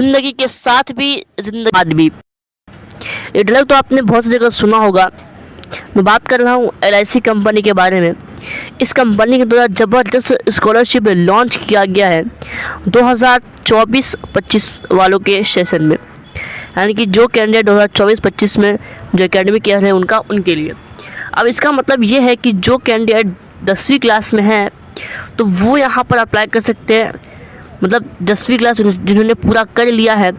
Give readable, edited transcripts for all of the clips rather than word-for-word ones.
जिंदगी के साथ भी जिंदगी बाद भी। ये डायलॉग तो आपने बहुत सी जगह सुना होगा। मैं बात कर रहा हूँ LIC कंपनी के बारे में। इस कंपनी के द्वारा ज़बरदस्त स्कॉलरशिप लॉन्च किया गया है 2024-25 वालों के सेशन में, यानी कि जो कैंडिडेट 2024-25 में जो एकेडमिक ईयर है उनके लिए। अब इसका मतलब ये है कि जो कैंडिडेट 10वीं क्लास में है तो वो यहाँ पर अप्लाई कर सकते हैं, मतलब 10वीं क्लास जिन्होंने पूरा कर लिया है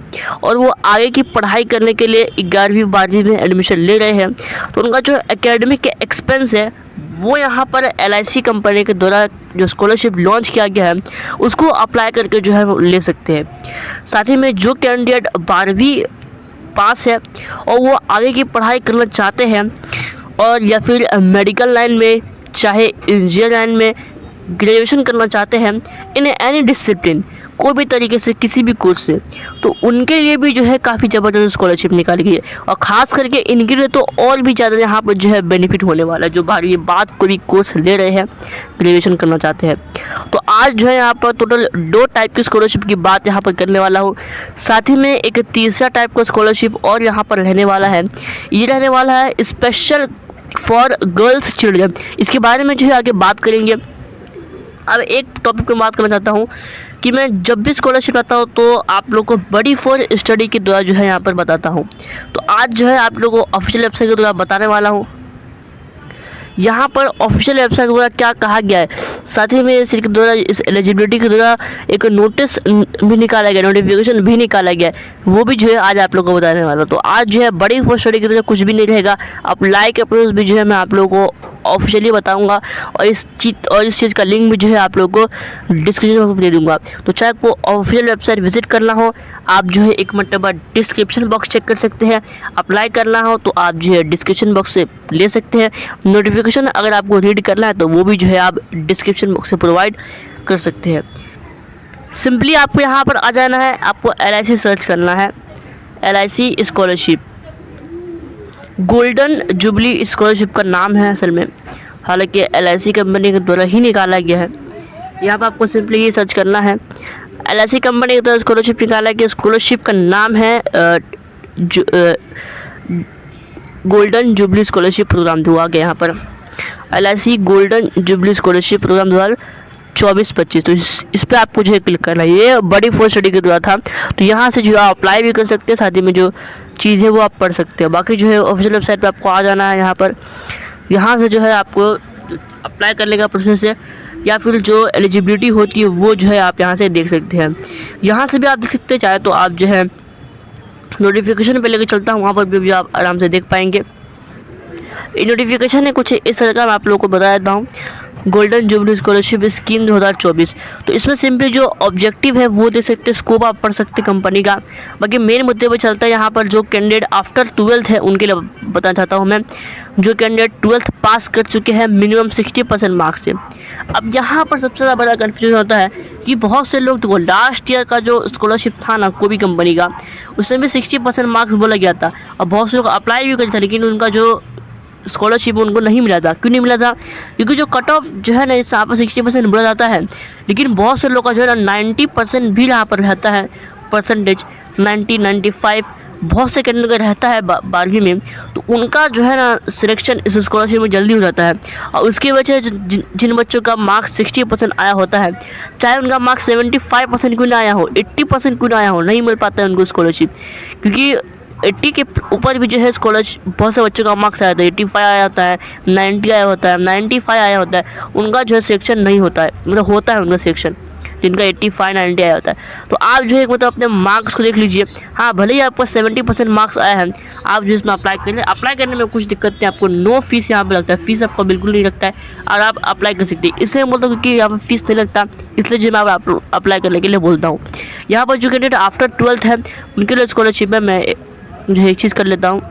और वो आगे की पढ़ाई करने के लिए 11वीं-12वीं में एडमिशन ले रहे हैं, तो उनका जो एकेडमिक एक्सपेंस है वो यहाँ पर LIC कंपनी के द्वारा जो स्कॉलरशिप लॉन्च किया गया है उसको अप्लाई करके जो है वो ले सकते हैं। साथ ही में जो कैंडिडेट 12वीं पास है और वो आगे की पढ़ाई करना चाहते हैं और या फिर मेडिकल लाइन में चाहे इंजीनियर लाइन में ग्रेजुएशन करना चाहते हैं इन एनी डिसिप्लिन, कोई भी तरीके से किसी भी कोर्स से, तो उनके लिए भी जो है काफ़ी ज़बरदस्त स्कॉलरशिप निकाली गई है। और ख़ास करके इनके लिए तो और भी ज़्यादा यहाँ पर जो है बेनिफिट होने वाला है, जो बाहर बात कोई कोर्स ले रहे हैं, ग्रेजुएशन करना चाहते हैं। तो आज जो है यहाँ पर टोटल 2 टाइप की स्कॉलरशिप की बात यहाँ पर करने वाला हूँ। साथ ही में एक तीसरा टाइप का स्कॉलरशिप और यहाँ पर रहने वाला है। ये रहने वाला है स्पेशल फॉर गर्ल्स चिल्ड्रन। इसके बारे में जो है आगे बात करेंगे। अब एक टॉपिक पर बात करना चाहता हूँ कि मैं जब भी स्कॉलरशिप आता हूँ तो आप लोग को बड़ी फॉर स्टडी के द्वारा जो है यहाँ पर बताता हूँ। तो आज जो है आप लोगों को ऑफिशियल वेबसाइट के द्वारा बताने वाला हूँ। यहाँ पर ऑफिशियल वेबसाइट के द्वारा क्या कहा गया है, साथ ही में इस के द्वारा इस एलिजिबिलिटी के द्वारा एक नोटिस भी निकाला गया, नोटिफिकेशन भी निकाला गया है, वो भी जो है आज आप लोगों को बताने वाला। तो आज जो है बड़ी फॉर स्टडी की तरह कुछ भी नहीं रहेगा। आप लाइक अप्रोच भी जो है मैं आप लोगों को ऑफिशियली बताऊंगा और इस चीज़ का लिंक भी जो है आप लोगों को डिस्क्रिप्शन में दे दूंगा। तो चाहे आपको ऑफिशियल वेबसाइट विजिट करना हो, आप जो है एक मरतबा डिस्क्रिप्शन बॉक्स चेक कर सकते हैं। अप्लाई करना हो तो आप जो है डिस्क्रिप्शन बॉक्स से ले सकते हैं। नोटिफिकेशन अगर आपको रीड करना है तो वो भी जो है आप डिस्क्रिप्शन बॉक्स से प्रोवाइड कर सकते हैं। सिंपली आपको यहाँ पर आ जाना है, आपको LIC सर्च करना है। LIC scholarship, golden jubilee scholarship का नाम है असल में, हालांकि LIC कंपनी के द्वारा ही निकाला गया है। यहाँ पर आपको सिंपली ये सर्च करना है। LIC कंपनी के द्वारा स्कॉलरशिप निकाला गया, स्कॉलरशिप का नाम है गोल्डन जुबली स्कॉलरशिप प्रोग्राम हुआ गया यहाँ पर LIC golden jubilee scholarship programme 2024-25। तो इस पर आपको जो है क्लिक करना है। ये बड़ी फॉर स्टडी के द्वारा था, तो यहाँ से जो आप अप्लाई भी कर सकते हैं, साथ ही में जो चीज़ें वो आप पढ़ सकते हैं। बाकी जो है ऑफिशियल वेबसाइट पे आपको आ जाना है। यहाँ से जो है आपको अप्लाई करने का प्रोसेस है या फिर जो एलिजिबिलिटी होती है वो जो है आप यहाँ से देख सकते हैं। यहाँ से भी आप देख सकते हैं, चाहे तो आप जो है नोटिफिकेशन पे लेकर चलता हूँ, वहाँ पर भी आप आराम से देख पाएंगे। ये नोटिफिकेशन है कुछ इस तरह का, मैं आप लोगों को बता देता हूँ। Golden jubilee scholarship scheme 2024। तो इसमें सिंपली जो ऑब्जेक्टिव है वो देख सकते हैं, स्कोप आप पढ़ सकते हैं कंपनी का। बाकी मेन मुद्दे पर चलता है यहाँ पर जो कैंडिडेट आफ्टर 12th है उनके लिए बताना चाहता हूँ मैं। जो कैंडिडेट 12th पास कर चुके हैं मिनिमम 60% मार्क्स से। अब यहाँ पर सबसे ज़्यादा बड़ा कन्फ्यूजन होता है कि बहुत से लोग तो लास्ट ईयर का जो स्कॉलरशिप था ना कोई भी कंपनी का, उसमें भी 60% मार्क्स बोला गया था और बहुत से लोग अप्लाई भी करे थे, लेकिन उनका जो स्कॉलरशिप उनको नहीं मिला था। क्यों नहीं मिला था? क्योंकि जो कट ऑफ जो है ना यहाँ पर 60% बोला जाता है, लेकिन बहुत से लोग का जो है ना 90% भी यहाँ पर रहता है परसेंटेज, 90-95 बहुत से कैंडिडेट का रहता है 12वीं में। तो उनका जो है ना सिलेक्शन इस स्कॉलरशिप में जल्दी हो जाता है और उसकी वजह से जिन बच्चों का मार्क्स 60% आया होता है, चाहे उनका मार्क्स 75% क्यों ना आया हो, 80% क्यों ना आया हो, नहीं मिल पाता है उनको स्कॉलरशिप। क्योंकि 80 के ऊपर भी जो है स्कॉलरशिप बहुत से बच्चों का मार्क्स आया था, 85 आया होता है, 90 आया होता है, 95 आया होता है, उनका जो है सिलेक्शन नहीं होता है, मतलब होता है उनका सिलेक्शन जिनका 85-90 आया होता है। तो आप जो है मतलब अपने मार्क्स को देख लीजिए। हाँ, भले ही आपका 70% मार्क्स आया है, आप जो इसमें अप्लाई करने में कुछ दिक्कत नहीं, आपको नो फीस यहाँ पर लगता है, फीस आपको बिल्कुल नहीं लगता है और आप अप्लाई कर सकते हैं। इसलिए बोलता हूँ क्योंकि यहाँ पर फीस नहीं लगता, इसलिए जो मैं अप्लाई करने के लिए बोलता हूँ। यहाँ पर जो कैंडिडेट आफ्टर 12th है उनके लिए स्कॉलरशिप है। मैं जो एक चीज़ कर लेता हूँ,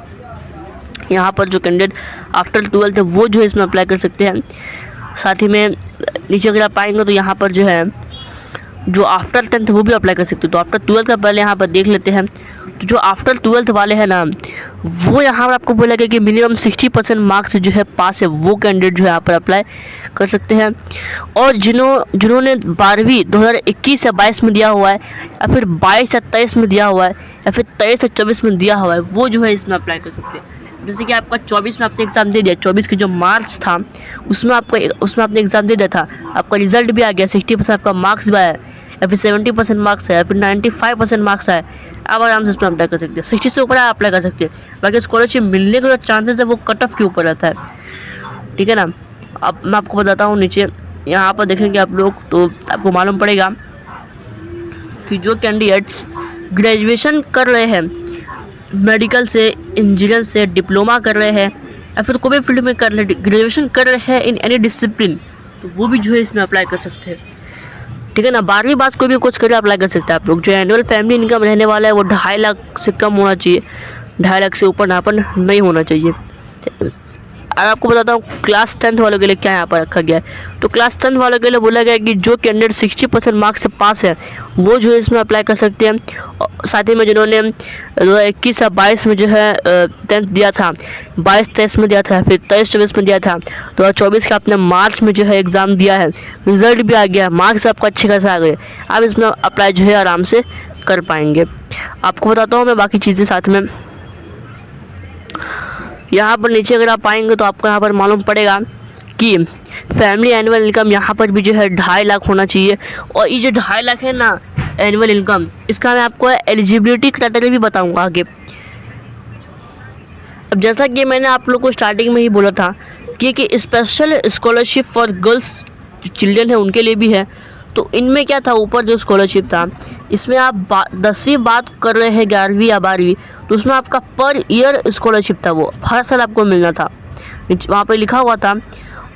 यहाँ पर जो कैंडिडेट आफ्टर 12th है वो जो है इसमें अप्लाई कर सकते हैं। साथ ही में नीचे अगर आप आएंगे तो यहाँ पर जो है जो आफ्टर 10th वो भी अप्लाई कर सकते हैं। तो आफ्टर 12th का पहले यहाँ पर देख लेते हैं। तो जो आफ्टर 12th वाले हैं ना वो यहाँ पर आपको बोला गया कि मिनिमम 60% मार्क्स जो है पास है वो कैंडिडेट जो है यहाँ पर अप्लाई कर सकते हैं। और जिन्होंने 12वीं 2021 या 22 में दिया हुआ है, या फिर 22 या 23 में दिया हुआ है, या फिर 23 या 24 में दिया हुआ है, वो जो है इसमें अप्लाई कर सकते हैं। जैसे कि आपका 24 में आपने एग्ज़ाम दे दिया, 24 की जो मार्च था उसमें आपने एग्ज़ाम दे दिया था, आपका रिजल्ट भी आ गया, 60% आपका मार्क्स भी आया, या फिर 70% मार्क्स है, या फिर 95% मार्क्स आए, आप आराम से इसमें अप्लाई कर सकते हैं। 60 से ऊपर आप अप्लाई कर सकते हैं। बाकी स्कॉलरशिप मिलने का जो चांसेस है वो कट ऑफ के ऊपर रहता है, ठीक है ना। अब मैं आपको बताता हूँ, नीचे यहाँ पर देखेंगे आप लोग तो आपको मालूम पड़ेगा कि जो कैंडिडेट्स ग्रेजुएशन कर रहे हैं, मेडिकल से, इंजीनियर से, डिप्लोमा कर रहे हैं, या फिर कोई भी फील्ड में कर रहे, ग्रेजुएशन कर रहे हैं इन एनी डिसिप्लिन, तो वो भी जो है इसमें अप्लाई कर सकते हैं, ठीक है ना। 12वीं पास कोई भी कुछ करे अप्लाई कर सकते हैं आप लोग। जो एनुअल फैमिली इनकम रहने वाला है वो 2.5 लाख से कम होना चाहिए, 2.5 लाख से ऊपर नापन नहीं होना चाहिए। और आपको बताता हूँ क्लास 10th वालों के लिए क्या यहाँ पर रखा गया है। तो क्लास 10th वालों के लिए बोला गया है कि जो कैंडिडेट 60% मार्क्स से पास है वो जो है इसमें अप्लाई कर सकते हैं। साथ ही में जिन्होंने 2021 या 22 में जो है 10th दिया था, 22-23 में दिया था, फिर 23-24 में दिया था, 2024 का आपने मार्च में जो है एग्ज़ाम दिया है, रिजल्ट भी आ गया, मार्क्स आपका अच्छे खासा आ गए, आप इसमें अप्लाई जो है आराम से कर पाएंगे। आपको बताता हूँ मैं बाकी चीज़ें साथ में। यहाँ पर नीचे अगर आप आएंगे तो आपको यहाँ पर मालूम पड़ेगा कि फैमिली एनुअल इनकम यहाँ पर भी जो है 2.5 लाख होना चाहिए। और ये जो 2.5 लाख है ना एनुअल इनकम, इसका मैं आपको एलिजिबिलिटी क्राइटेरिया भी बताऊंगा आगे। अब जैसा कि मैंने आप लोग को स्टार्टिंग में ही बोला था कि special scholarship for girls children है उनके लिए भी है। तो इनमें क्या था, ऊपर जो स्कॉलरशिप था इसमें आप 10वीं बात कर रहे हैं, 11वीं या 12वीं, तो उसमें आपका पर ईयर स्कॉलरशिप था, वो हर साल आपको मिलना था, वहाँ पे लिखा हुआ था।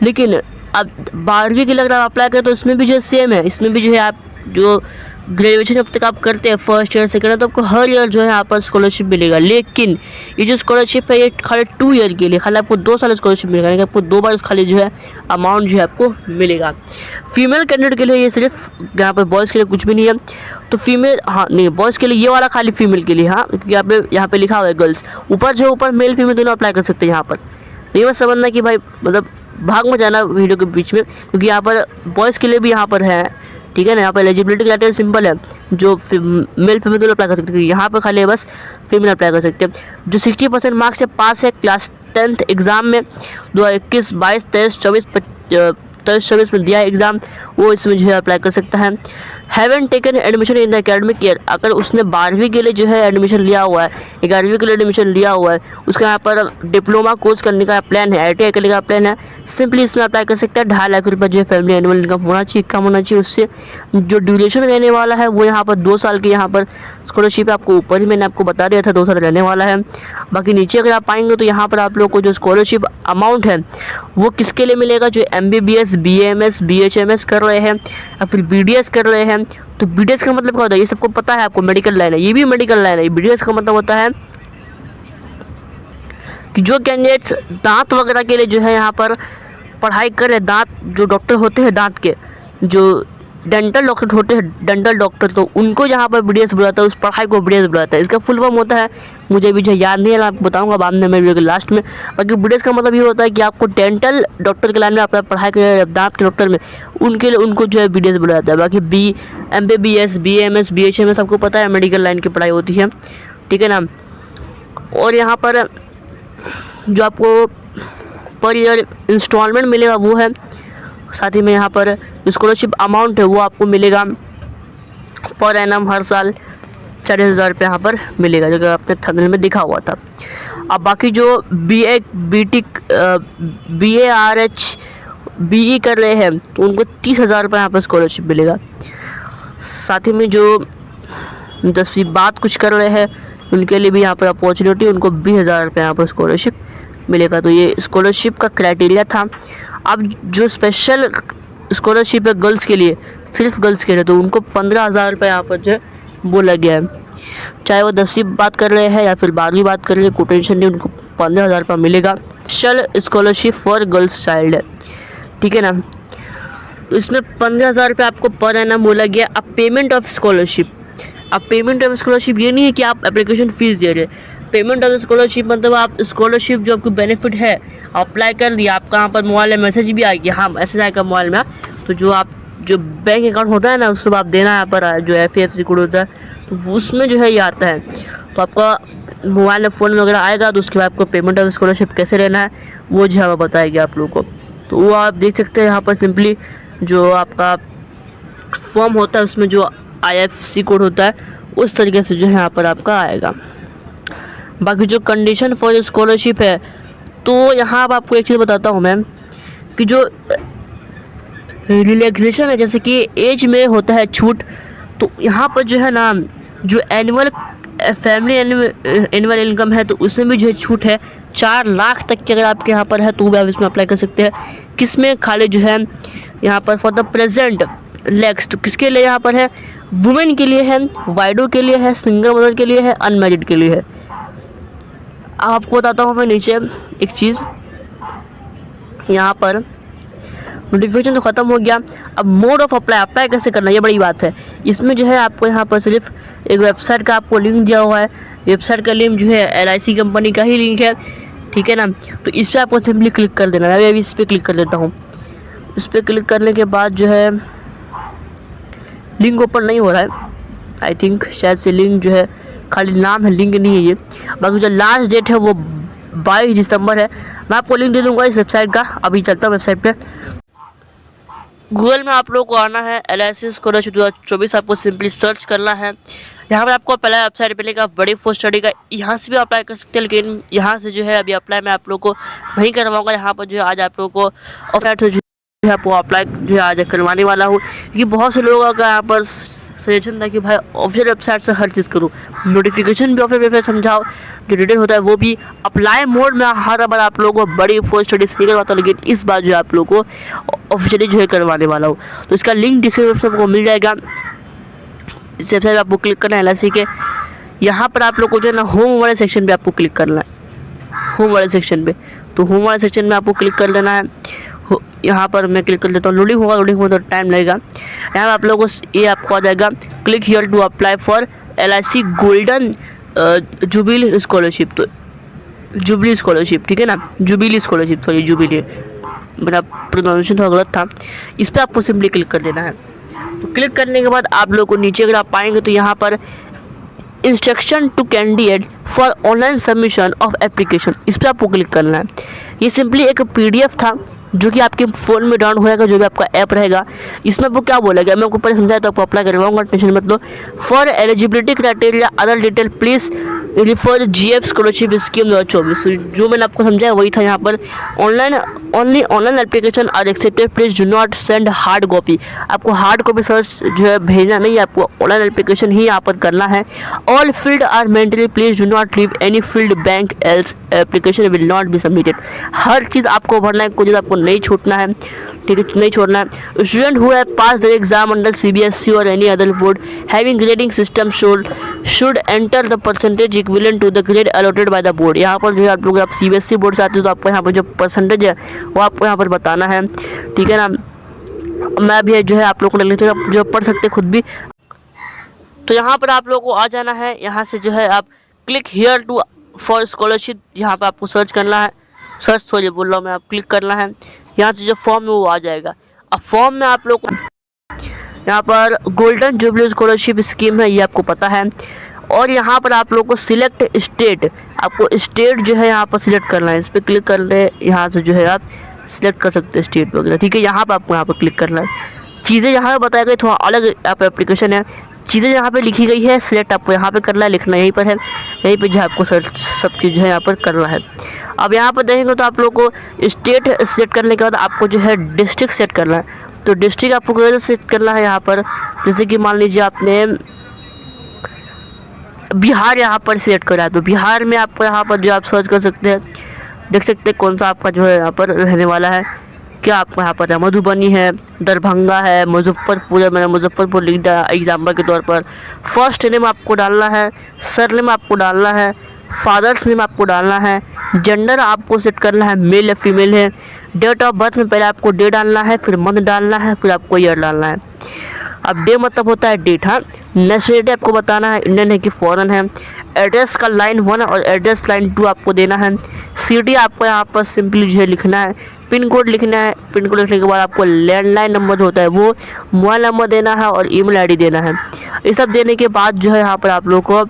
लेकिन अब 12वीं के लिए अगर आप अप्लाई करें तो इसमें भी जो सेम है, इसमें भी जो है आप जो ग्रेजुएशन जब तक आप करते हैं फर्स्ट ईयर सेकेंड ईयर, तो आपको हर ईयर जो है यहाँ पर स्कॉलरशिप मिलेगा। लेकिन ये जो स्कॉलरशिप है ये खाली 2 ईयर के लिए, खाली आपको 2 साल स्कॉलरशिप मिलेगा, यानी आपको 2 बार खाली जो है अमाउंट जो है आपको मिलेगा। फीमेल कैंडिडेट के लिए ये सिर्फ, यहाँ पर बॉयज़ के लिए कुछ भी नहीं है। तो फीमेल, हाँ नहीं, बॉयज़ के लिए ये वाला खाली फीमेल के लिए, हाँ, क्योंकि यहाँ पे लिखा हुआ है गर्ल्स, ऊपर जो ऊपर मेल फीमेल दोनों अप्लाई कर सकते हैं यहाँ पर। ये मत समझना कि भाई मतलब भाग में जाना वीडियो के बीच में, क्योंकि यहाँ पर बॉयज़ के लिए भी यहाँ पर है, ठीक है ना। यहाँ पर एलिजिबिलिटी क्राइटेरिया सिंपल है, जो मेल फीमेल दोनों अप्लाई कर सकते हैं, यहाँ पर खाली बस फीमेल अप्लाई कर सकते हैं। जो 60% मार्क्स से पास है क्लास 10th एग्ज़ाम में 2021, 22, 23, 24 में दिया है एग्ज़ाम, वो इसमें जो है अप्लाई कर सकता है। Having taken admission in the academic year, अगर उसने 12वीं के लिए जो है एडमिशन लिया हुआ है, 11वीं के लिए एडमिशन लिया हुआ है, उसका यहाँ पर डिप्लोमा कोर्स करने का प्लान है, ITI करने का प्लान है, सिंपली इसमें अप्लाई कर सकता है। 2.5 लाख रुपये जो है फैमिली एनुअल इनकम होना चाहिए, कम होना चाहिए। उससे जो ड्यूरेशन रहने वाला है वो यहाँ पर 2 साल की यहाँ पर स्कॉलरशिप आपको ऊपर ही मैंने आपको बता दिया था 2 साल रहने वाला है। बाकी नीचे अगर आप आएंगे तो यहाँ पर आप लोग को जो स्कॉलरशिप अमाउंट है वो किसके लिए मिलेगा, जो MBBS, BAMS, BHMS कर रहे हैं या फिर BDS कर रहे हैं। तो BDS का मतलब क्या होता है, ये सबको पता है, आपको मेडिकल लाइन है, ये भी मेडिकल लाइन है। BDS का मतलब होता है कि जो कैंडिडेट्स दांत वगैरह के लिए जो है यहाँ पर पढ़ाई कर रहे, दांत जो डॉक्टर होते हैं, दांत के जो डेंटल डॉक्टर होते हैं, डेंटल डॉक्टर, तो उनको यहाँ पर BDS बुलाता है, उस पढ़ाई को BDS बुलाता है। इसका फुल फॉर्म होता है, मुझे भी जो याद नहीं है, मैं आपको बताऊंगा बाद में मैं वीडियो के लास्ट में। बाकी BDS का मतलब ये होता है कि आपको डेंटल डॉक्टर के लाइन में आपका पढ़ाई कर दांत के डॉक्टर में, उनके लिए उनको जो है BDS बुलाता है। बाकी MBBS, BAMS, BHMS आपको पता है मेडिकल लाइन की पढ़ाई होती है, ठीक है ना। और यहाँ पर जो आपको पर ईयर इंस्टॉलमेंट मिलेगा वो है, साथ ही में यहाँ पर स्कॉलरशिप अमाउंट है वो आपको मिलेगा पर एनम हर साल 40,000 रुपये यहाँ पर मिलेगा, जो कि आपने थंबनेल में दिखा हुआ था। अब बाकी जो BA, BTech, BA, RH, BE कर रहे हैं तो उनको 30,000 रुपये यहाँ पर स्कॉलरशिप मिलेगा। साथ ही में जो 10वीं बात कुछ कर रहे हैं उनके लिए भी यहाँ पर अपॉर्चुनिटी, उनको 20,000 रुपये यहाँ पर स्कॉलरशिप मिलेगा। तो ये स्कॉलरशिप का क्राइटेरिया था। अब जो स्पेशल स्कॉलरशिप है गर्ल्स के लिए, सिर्फ गर्ल्स के लिए, तो उनको 15,000 रुपये यहाँ पर जो है बोला गया है। चाहे वो 10वीं बात कर रहे हैं या फिर 12वीं बात कर रहे हैं, कोई टेंशन नहीं, उनको 15,000 रुपये मिलेगा। Special scholarship for girls child है, ठीक है ना। तो इसमें 15,000 रुपये आपको पर एनम बोला गया। अब पेमेंट ऑफ स्कॉलरशिप, अब पेमेंट ऑफ स्कॉलरशिप ये नहीं है कि आप एप्लीकेशन फ़ीस दे रहे हैं, पेमेंट ऑफ स्कॉलरशिप मतलब आप स्कॉलरशिप जो आपको बेनिफिट है अप्लाई कर दिया, आपका यहाँ पर मोबाइल में मैसेज भी आएगी, हाँ मैसेज आएगा मोबाइल में, तो जो बैंक अकाउंट होता है ना उसको आप देना है यहाँ पर जो FAFC कोड होता है, तो उसमें जो है ये आता है। तो आपका मोबाइल में फ़ोन वगैरह आएगा, तो उसके बाद आपको पेमेंट ऑफ स्कॉलरशिप कैसे लेना है वो जो है वो बताएगी आप लोगों को। तो वो आप देख सकते हैं यहाँ पर सिंपली जो आपका फॉर्म होता है उसमें जो IFC कोड होता है उस तरीके से जो है यहाँ पर आपका आएगा। बाकी जो कंडीशन फॉर स्कॉलरशिप है, तो यहाँ अब आपको एक चीज़ बताता हूँ मैम कि जो रिलैक्सेशन है, जैसे कि एज में होता है छूट, तो यहाँ पर जो है ना जो फैमिली एनुअल इनकम है तो उसमें भी जो है छूट है 4 लाख तक की अगर आपके यहाँ पर है तो भी आप इसमें अप्लाई कर सकते हैं। किसमें खाली जो है यहाँ पर फॉर द प्रेजेंट लेक्स, तो किसके लिए यहाँ पर है, वुमेन के लिए है, वाइडो के लिए है, सिंगल मदर के लिए है, अनमैरिड के लिए है। आपको बताता हूँ मैं नीचे एक चीज़, यहाँ पर नोटिफिकेशन तो ख़त्म हो गया। अब मोड ऑफ अप्लाई कैसे करना, ये बड़ी बात है। इसमें जो है आपको यहाँ पर सिर्फ एक वेबसाइट का आपको लिंक दिया हुआ है, वेबसाइट का लिंक जो है LIC कंपनी का ही लिंक है, ठीक है ना। तो इस पर आपको सिंपली क्लिक कर देना है। मैं अभी इस पर क्लिक कर देता हूँ। इस पर क्लिक करने के बाद जो है लिंक ओपन नहीं हो रहा है, आई थिंक शायद से लिंक जो है खाली नाम है, लिंक नहीं है ये। बाकी जो लास्ट डेट है वो 22 दिसंबर है। मैं आपको लिंक दे दूँगा इस वेबसाइट का। अभी चलता हूँ वेबसाइट पे। गूगल में आप लोगों को आना है LIC स्कॉलरशिप 2024, आपको सिंपली सर्च करना है। यहाँ पर आपको पहला वेबसाइट मिलेगा बड़ी फॉर स्टडी का, यहाँ से भी अप्लाई कर सकते हैं, लेकिन यहाँ से जो है अभी अप्लाई मैं आप लोगों को नहीं करवाऊँगा। यहाँ पर जो है आज आप लोगों को वेबसाइट से जो है आपको अप्लाई जो है आज करवाने वाला हूँ, क्योंकि बहुत से लोगों का यहाँ पर सजेशन था कि भाई ऑफिशियल वेबसाइट से हर चीज़ करो, नोटिफिकेशन भी ऑफिशियल वेबसाइट समझाओ, जो डिटेल होता है वो भी। अप्लाई मोड में हर बार आप लोगों को बड़ी फॉर स्टडीज नहीं करवाता, लेकिन इस बार जो है आप लोगों को ऑफिशियली जो है करवाने वाला हूँ। तो इसका लिंक डिस्क्रिप्शन को मिल जाएगा। इस वेबसाइट पर आपको क्लिक करना है LIC के। यहाँ पर आप लोग को जो है ना होम वाले सेक्शन पे आपको क्लिक करना है, होम वाले सेक्शन पे। तो होम वाले सेक्शन में आपको क्लिक कर देना है। यहाँ पर मैं क्लिक कर देता हूँ। लोडिंग होगा, लोडिंग होगा तो टाइम लगेगा। यहाँ पर आप लोगों को ये आपको आ जाएगा click here to apply for LIC golden jubilee scholarship. तो जुबिली स्कॉलरशिप, ठीक है ना, जुबिली स्कॉलरशिप, सॉरी जुबिली, मेरा प्रोनाउंसिएशन थोड़ा गलत था। इस पर आपको सिंपली क्लिक कर देना है। तो क्लिक करने के बाद आप लोगों को नीचे अगर आप पाएंगे तो यहाँ पर instruction to candidate for online submission of application, इस पर आपको क्लिक करना है। ये सिंपली एक PDF था जो कि आपके फ़ोन में डाउनलोड होएगा, जो भी आपका ऐप रहेगा। इसमें आपको क्या बोलेगा, मैं आपको पहले समझाया तो आपको अप्लाई करवाऊंगा, टेंशन मत लो। For eligibility criteria other detail please refer GF scholarship scheme 2024। जो मैंने आपको समझाया वही था। यहाँ पर only online application are accepted, please do not send hard copy. आपको हार्ड कॉपी सर्च जो है भेजना नहीं है, आपको ऑनलाइन एप्लीकेशन ही यहाँ पर करना है। All field are mentally, please do not leave any field blank else application will not be submitted. हर चीज़ आपको भरना है, कोई चीज़ आपको नहीं छूटना है, ठीक है, नहीं छोड़ना है। Student who have pass the exam under CBSE और any other board having grading system should enter the percentage equivalent to the grade allotted by the board. यहाँ पर जो है आप लोग आप CBSE बोर्ड से आते हो तो आपको यहाँ पर जो परसेंटेज है वो आपको यहाँ पर बताना है, ठीक है ना। मैं भी जो है आप लोग को लिख लेते जो पढ़ सकते खुद भी। तो यहाँ पर आप लोगों को आ जाना है। यहाँ से जो है आप click here to for scholarship, यहाँ पर आपको सर्च करना है, सर्च सॉरी बोल रहा हूँ मैं, आप क्लिक करना है। यहाँ से जो फॉर्म है वो आ जाएगा। अब फॉर्म में आप लोग को यहाँ पर गोल्डन जुबली स्कॉलरशिप स्कीम है, ये आपको पता है। और यहाँ पर आप लोग को सिलेक्ट स्टेट, आपको स्टेट जो है यहाँ पर सिलेक्ट करना है। इस पर क्लिक करने यहाँ से जो है आप सिलेक्ट कर सकते हैं स्टेट वगैरह, ठीक है। यहाँ पर आपको यहाँ पर क्लिक करना है। चीज़ें यहाँ पर बताया गई थोड़ा अलग यहाँ पर एप्लीकेशन है, चीज़ें यहाँ पे लिखी गई है, सिलेक्ट आपको यहाँ पे करना है, लिखना यहीं पर है, यहीं पे जो आपको सब चीज़ है यहाँ पर करना है। अब यहाँ पर देखेंगे तो आप लोग को स्टेट सेट करने के बाद आपको जो है डिस्ट्रिक्ट सेट करना है। तो डिस्ट्रिक्ट आपको कैसे सेट करना है, यहाँ पर जैसे कि मान लीजिए आपने बिहार यहाँ पर सिलेक्ट करा है, तो बिहार में आपको यहाँ पर जो आप सर्च कर सकते हैं, देख सकते हैं कौन सा आपका जो है यहाँ पर रहने वाला है। क्या आपको यहाँ पर है, मधुबनी है, दरभंगा है, मुजफ्फरपुर है। मैंने मुजफ्फरपुर लिख दिया एग्जाम्पल के तौर पर। फर्स्ट नेम आपको डालना है, सर नेम आपको डालना है, फादर्स नेम आपको डालना है, जेंडर आपको सेट करना है मेल या फीमेल है। डेट ऑफ बर्थ में पहले आपको डे डालना है, फिर मंथ डालना है, फिर आपको ईयर डालना है। अब डे मतलब होता है डेट। हाँ, नेशनलिटी आपको बताना है इंडियन है कि फॉरेन है। एड्रेस का लाइन 1 और एड्रेस लाइन 2 आपको देना है। सिटी आपको यहाँ पर सिंपली जो है लिखना है। पिन कोड लिखना है। पिन कोड लिखने के बाद आपको लैंडलाइन नंबर जो होता है वो मोबाइल नंबर देना है और ईमेल आईडी देना है। ये सब देने के बाद जो है यहाँ पर आप लोग को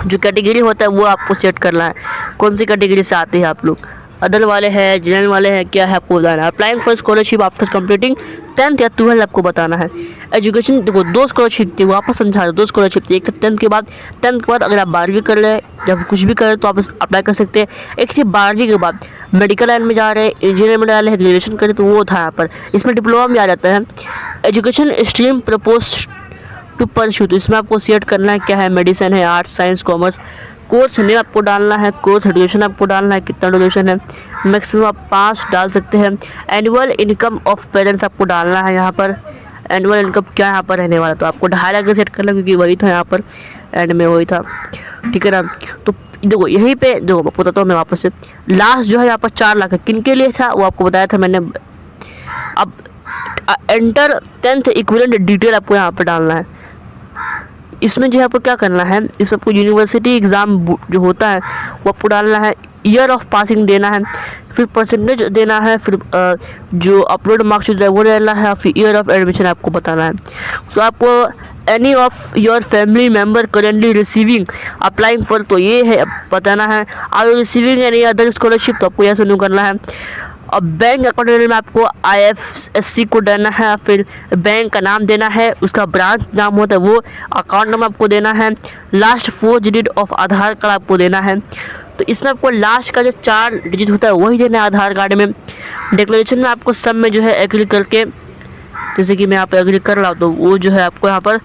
जो कैटेगरी होता है वो आपको सेट करना है। कौन सी कैटेगरी से आते हैं आप लोग, अदर वाले हैं, जनरल वाले हैं, क्या है आपको बताना है। Applying for scholarship after completing 10th या 12th आपको बताना है। एजुकेशन देखो, 2 स्कॉलरशिप थी, वापस समझा दो। 2 स्कॉलरशिप थी, एक था 10th के बाद अगर आप 12वीं कर रहे हैं, जब कुछ भी कर रहे हैं तो आप अप्लाई कर सकते हैं। एक थी 12वीं के बाद मेडिकल लाइन में जा रहे हैं, इंजीनियर में जा रहे हैं, ग्रेजुएशन करें तो वो था यहाँ पर। इसमें डिप्लोमा भी आ जाता है। Education stream propose to pursue, तो इसमें आपको सेट करना है क्या है, मेडिसिन है, arts, science, commerce. Course name आपको डालना है, कोर्स ड्यूरेशन आपको डालना है, कितना ड्यूरेशन है, मैक्सिमम आप 5 डाल सकते हैं। एनुअल इनकम ऑफ पेरेंट्स आपको डालना है यहाँ पर। एनुअल इनकम क्या यहाँ पर रहने वाला, तो आपको 2.5 लाख सेट करना, क्योंकि वही था यहाँ पर एंड में वही था, ठीक है ना। तो देखो यहीं पे देखो आपको बताता हूँ मैं वापस से। लास्ट जो है यहाँ पर 4 लाख है, किन के लिए था वो आपको बताया था मैंने। अब एंटर 10th इक्विवेलेंट डिटेल आपको यहाँ पर डालना है। इसमें जो है आपको क्या करना है, इसमें आपको यूनिवर्सिटी एग्ज़ाम जो होता है वो आपको डालना है। ईयर ऑफ पासिंग देना है, फिर परसेंटेज देना है, फिर जो अपलोड मार्क्स जो है वो डालना है, फिर ईयर ऑफ एडमिशन आपको बताना है। तो आपको any of your family member currently receiving applying for, तो ये है बताना है। Are you receiving any other scholarship, तो आपको यह सुनो करना है। अब बैंक अकाउंट में आपको IFSC को देना है, फिर बैंक का नाम देना है, उसका ब्रांच नाम होता है वो, अकाउंट नंबर आपको देना है, last 4 digit of Aadhaar card आपको देना है। तो इसमें आपको लास्ट का जो 4 डिजिट होता है वही देना है आधार कार्ड में। डिक्लेरेशन में आपको सब में जो है एग्री करके, जैसे कि मैं यहाँ पर एग्री कर रहा हूँ, तो वो जो है आपको यहाँ पर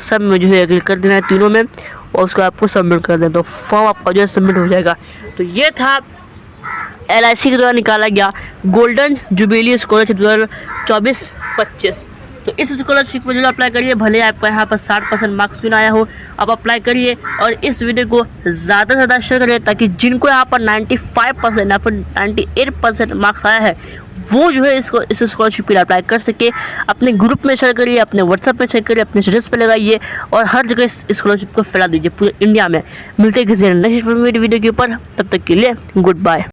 सब में जो है एग्री कर देना है तीनों में, और उसको आपको सबमिट कर देना, तो फॉर्म आपका जो है सबमिट हो जाएगा। तो ये था LIC के द्वारा निकाला गया गोल्डन जुबिली स्कॉलरशिप 2024-25। तो इस स्कॉलरशिप में जो अप्लाई करिए, भले आपका यहाँ पर 60% मार्क्स क्यों ना आया हो, आप अप्लाई करिए और इस वीडियो को ज़्यादा से ज़्यादा शेयर करिए, ताकि जिनको यहाँ पर 95% या फिर 98% मार्क्स आया है वो जो है इसको इस स्कॉलरशिप के लिए अप्लाई कर सके। अपने ग्रुप में शेयर करिए, अपने व्हाट्सएप में शेयर करिए, अपने स्टेटस पे लगाइए और हर जगह इस स्कॉलरशिप को फैला दीजिए पूरे इंडिया में। मिलते हैं किसी नेक्स्ट वीडियो के ऊपर, तब तक के लिए गुड बाय।